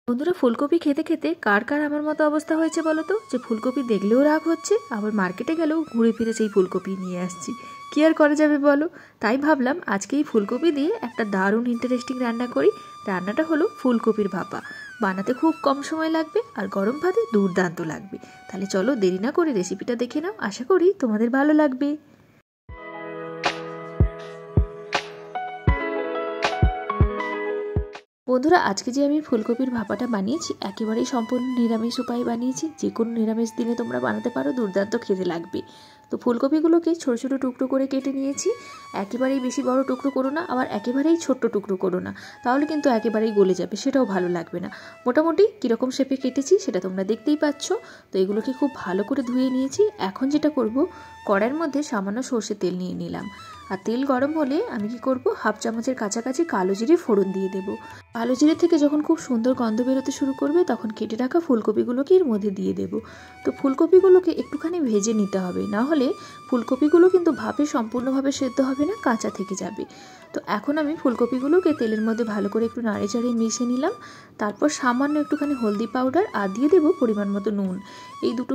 বন্ধুরা, ফুলকপি খেতে খেতে কার কার আমার মতো অবস্থা হয়েছে বলো তো, যে ফুলকপি দেখলেও রাগ হচ্ছে, আবার মার্কেটে গেলেও ঘুরে ফিরে সেই ফুলকপি নিয়ে আসছি। কি আর করা যাবে বলো। তাই ভাবলাম আজকে এই ফুলকপি দিয়ে একটা দারুণ ইন্টারেস্টিং রান্না করি। রান্নাটা হলো ফুলকপির ভাপা। বানাতে খুব কম সময় লাগবে আর গরম ভাতে দুর্দান্ত লাগবে। তাহলে চলো দেরি না করে রেসিপিটা দেখে নাও, আশা করি তোমাদের ভালো লাগবে। বন্ধুরা, আজকে যে আমি ফুলকপির ভাপাটা বানিয়েছি একেবারেই সম্পূর্ণ নিরামিষ উপায়ে বানিয়েছি। যে কোনো নিরামিষ দিনে তোমরা বানাতে পারো, দুর্দান্ত খেতে লাগবে। তো ফুলকপিগুলোকে ছোটো ছোটো টুকরো করে কেটে নিয়েছি। একেবারেই বেশি বড় টুকরো করো না, আবার একেবারেই ছোট্ট টুকরো করো না, তাহলে কিন্তু একেবারেই গলে যাবে, সেটাও ভালো লাগবে না। মোটামুটি কীরকম শেপে কেটেছি সেটা তোমরা দেখতেই পাচ্ছ। তো এগুলোকে খুব ভালো করে ধুয়ে নিয়েছি। এখন যেটা করব, কড়াইয়ের মধ্যে সামান্য সর্ষের তেল নিয়ে নিলাম। আর তেল গরম হলে আমি কি করব, হাফ চামচের কাছাকাছি কালো জিরে ফোড়ন দিয়ে দেবো। কালো জিরে থেকে যখন খুব সুন্দর গন্ধ বেরোতে শুরু করবে, তখন কেটে রাখা ফুলকপিগুলোকে এর মধ্যে দিয়ে দেবো। তো ফুলকপিগুলোকে একটুখানি ভেজে নিতে হবে, না হলে ফুলকপিগুলো কিন্তু ভাপে সম্পূর্ণভাবে সেদ্ধ হবে না, কাঁচা থেকে যাবে। তো এখন আমি ফুলকপিগুলোকে তেলের মধ্যে ভালো করে একটু নাড়ে চাড়িয়ে মিশিয়ে নিলাম। তারপর সামান্য একটুখানি হলদি পাউডার আর দিয়ে দেবো পরিমাণ মতো নুন। এই দুটো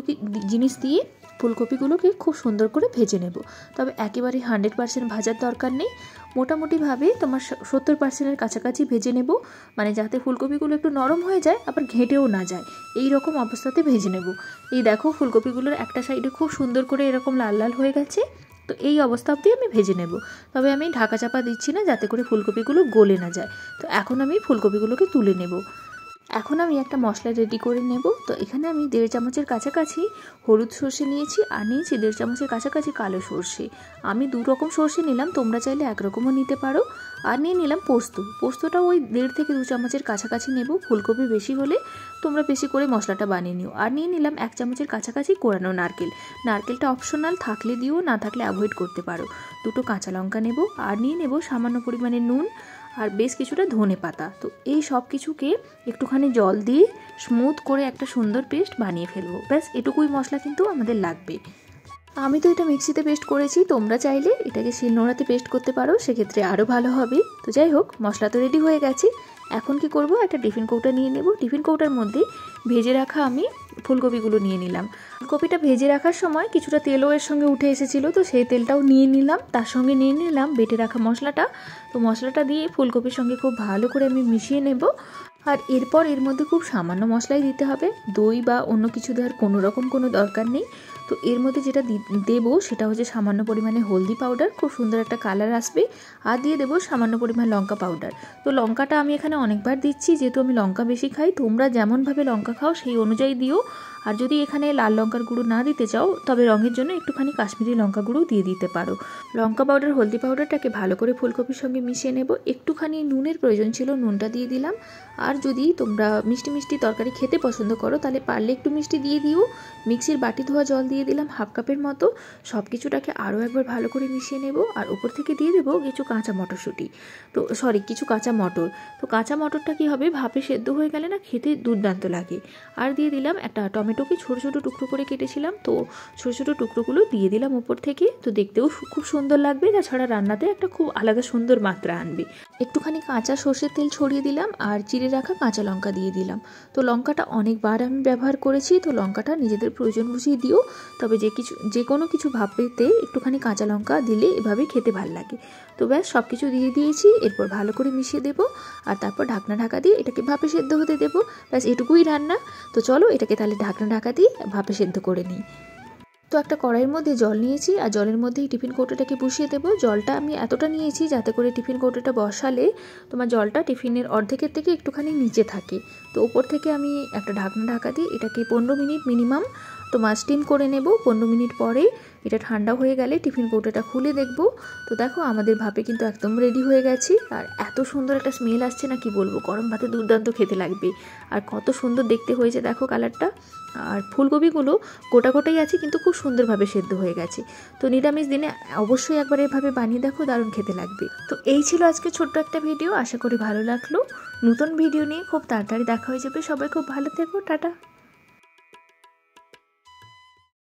জিনিস দিয়ে ফুলকপিগুলোকে খুব সুন্দর করে ভেজে নেব। তবে একেবারে 100% ভাজার দরকার নেই, মোটামুটিভাবে তোমার 70%-এর কাছাকাছি ভেজে নেব, মানে যাতে ফুলকপিগুলো একটু নরম হয়ে যায় আবার ঘেঁটেও না যায়, এই রকম অবস্থাতে ভেজে নেব। এই দেখো, ফুলকপিগুলোর একটা সাইডে খুব সুন্দর করে এরকম লাল লাল হয়ে গেছে। তো এই অবস্থা অবধি আমি ভেজে নেব। তবে আমি ঢাকা চাপা দিচ্ছি না, যাতে করে ফুলকপিগুলো গলে না যায়। তো এখন আমি ফুলকপিগুলোকে তুলে নেব। এখন আমি একটা মশলা রেডি করে নেব। তো এখানে আমি 1.5 চামচের কাছাকাছি হলুদ সর্ষে নিয়েছি, আর নিয়েছি 1.5 চামচের কাছাকাছি কালো সর্ষে। আমি 2 রকম সর্ষে নিলাম, তোমরা চাইলে 1 রকমও নিতে পারো। আর নিয়ে নিলাম পোস্তটাও ওই 1.5 থেকে 2 চামচের কাছাকাছি নেব। ফুলকপি বেশি হলে তোমরা বেশি করে মশলাটা বানিয়ে নিও। আর নিয়ে নিলাম 1 চামচের কাছাকাছি কোরানো নারকেল। নারকেলটা অপশনাল, থাকলে দিও, না থাকলে অ্যাভয়েড করতে পারো। 2টো কাঁচা লঙ্কা নেব, আর নিয়ে নেব সামান্য পরিমাণে নুন আর বেশ কিছুটা ধনে পাতা। তো এই সব কিছুকে একটুখানি জল দিয়ে স্মুথ করে একটা সুন্দর পেস্ট বানিয়ে ফেলবো। ব্যাস এটুকুই মশলা কিন্তু আমাদের লাগবে। আমি তো এটা মিক্সিতে পেস্ট করেছি, তোমরা চাইলে এটাকে শিলনোড়াতে পেস্ট করতে পারো, সেক্ষেত্রে আরও ভালো হবে। তো যাই হোক, মশলা তো রেডি হয়ে গেছে। এখন কি করব, একটা টিফিন কৌটা নিয়ে নেব। টিফিন কৌটার মধ্যে ভেজে রাখা আমি ফুলকপিগুলো নিয়ে নিলাম। ফুলকপিটা ভেজে রাখার সময় কিছুটা তেলও এর সঙ্গে উঠে এসেছিলো, তো সেই তেলটাও নিয়ে নিলাম। তার সঙ্গে নিয়ে নিলাম বেটে রাখা মশলাটা। তো মশলাটা দিয়ে ফুলকপির সঙ্গে খুব ভালো করে আমি মিশিয়ে নেব। আর এরপর এর মধ্যে খুব সামান্য মশলাই দিতে হবে, দই বা অন্য কিছু দেওয়ার কোনো দরকার নেই। তো এর মধ্যে যেটা দেবো সেটা হচ্ছে সামান্য পরিমাণে হলদি পাউডার, খুব সুন্দর একটা কালার আসবে। আর দিয়ে দেবো সামান্য পরিমাণ লঙ্কা পাউডার। তো লঙ্কাটা আমি এখানে অনেকবার দিচ্ছি, যেহেতু আমি লঙ্কা বেশি খাই। তোমরা যেমনভাবে লঙ্কা খাও সেই অনুযায়ী দিও। আর যদি এখানে লাল লঙ্কার গুঁড়ো না দিতে চাও, তবে রঙের জন্য একটুখানি কাশ্মীরি লঙ্কা গুঁড়ো দিয়ে দিতে পারো। লঙ্কা পাউডার, হলদি পাউডারটাকে ভালো করে ফুলকপির সঙ্গে মিশিয়ে নেব। একটুখানি নুনের প্রয়োজন ছিল, নুনটা দিয়ে দিলাম। আর যদি তোমরা মিষ্টি মিষ্টি তরকারি খেতে পছন্দ করো, তাহলে পারলে একটু মিষ্টি দিয়ে দিও। মিক্সির বাটি ধোয়া জল দিয়ে দিলাম হাফ কাপের মতো। সব কিছুটাকে আরও একবার ভালো করে মিশিয়ে নেব। আর উপর থেকে দিয়ে দেবো কিছু কাঁচা মটরশুঁটি, কিছু কাঁচা মটর। তো কাঁচা মটরটা কী হবে, ভাপে সেদ্ধ হয়ে গেলে না খেতে দুর্দান্ত লাগে। আর দিয়ে দিলাম একটা টমেটোকে ছোটো ছোটো টুকরো করে কেটেছিলাম, তো ছোটো ছোটো টুকরোগুলো দিয়ে দিলাম উপর থেকে। তো দেখতেও খুব সুন্দর লাগবে, তাছাড়া রান্নাতে একটা খুব আলাদা সুন্দর মাত্রা আনবে। একটুখানি কাঁচা সর্ষের তেল ছড়িয়ে দিলাম, আর চিড়ে রাখা কাঁচা লঙ্কা দিয়ে দিলাম। তো লঙ্কাটা অনেকবার আমি ব্যবহার করেছি, তো লঙ্কাটা নিজেদের প্রয়োজন বুঝিয়ে দিও। তবে যে কোনো কিছু ভাপতে একটুখানি কাঁচা লঙ্কা দিলে এভাবে খেতে ভালো লাগে। তো ব্যাস সব কিছু দিয়ে দিয়েছি। এরপর ভালো করে মিশিয়ে দেবো, আর তারপর ঢাকা দিয়ে এটাকে ভাপে সেদ্ধ হতে দেবো। ব্যাস এটুকুই রান্না। তো চলো এটাকে তাহলে ঢাকা দিয়ে ভাপে সেদ্ধ করে নিই। তো একটা কড়াইয়ের মধ্যে জল নিয়েছি, আর জলের মধ্যেই টিফিন কৌটোটাকে বসিয়ে দেবো। জলটা আমি এতটা নিয়েছি যাতে করে টিফিন কৌটোটা বসালে তোমার জলটা টিফিনের অর্ধেকের থেকে একটুখানি নিচে থাকে। তো উপর থেকে আমি একটা ঢাকা দিয়ে এটাকে 15 মিনিট মিনিমাম তোমার স্টিম করে নেব। 15 মিনিট পরে এটা ঠান্ডা হয়ে গেলে টিফিন কৌটোটা খুলে দেখব। তো দেখো আমাদের ভাপে কিন্তু একদম রেডি হয়ে গেছে। আর এত সুন্দর একটা স্মেল আসছে না, কি বলবো, গরম ভাতে দুর্দান্ত খেতে লাগবে। আর কত সুন্দর দেখতে হয়েছে দেখো কালারটা। আর ফুলকপিগুলো গোটাই আছে, কিন্তু খুব সুন্দরভাবে সেদ্ধ হয়ে গেছে। তো নিরামিষ দিনে অবশ্যই একবার এভাবে বানিয়ে দেখো, দারুণ খেতে লাগবে। তো এই ছিল আজকে ছোট্ট একটা ভিডিও, আশা করি ভালো লাগলো। নতুন ভিডিও নিয়ে খুব তাড়াতাড়ি দেখা হয়ে যাবে। সবাই খুব ভালো থেকো, টাটা।